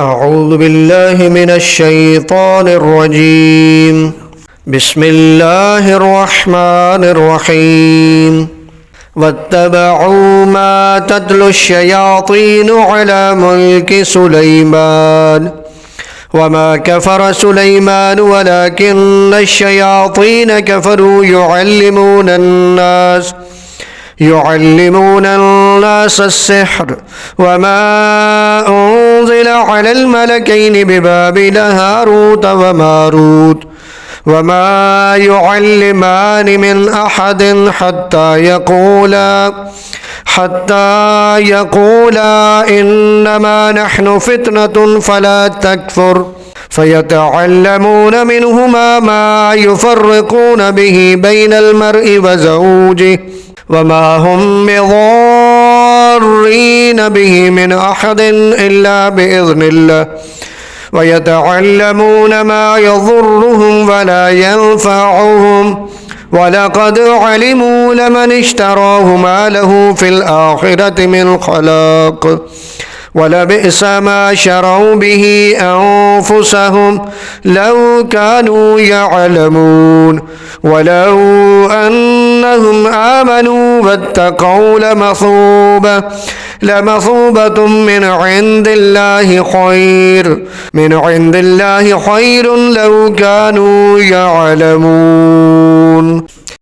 أعوذ بالله من الشيطان الرجيم بسم الله الرحمن الرحيم واتبعوا ما تتلو الشياطين على ملك سليمان وما كفر سليمان ولكن الشياطين كفروا يعلمون الناس السحر وما أنزل على الملكين ببابل هاروت وماروت وما يعلمان من أحد حتى يقولا إنما نحن فتنة فلا تكفر فيتعلمون منهما ما يفرقون به بين المرء وزوجه وما هم بضارين به من أحد إلا بإذن الله ويتعلمون ما يضرهم ولا ينفعهم ولقد علموا لمن اشتراه ما له في الآخرة من خلاق ولبئس ما شروا به أنفسهم لو كانوا يعلمون ولو أنهم آمنوا واتقوا لمثوبة من عند الله خير لو كانوا يعلمون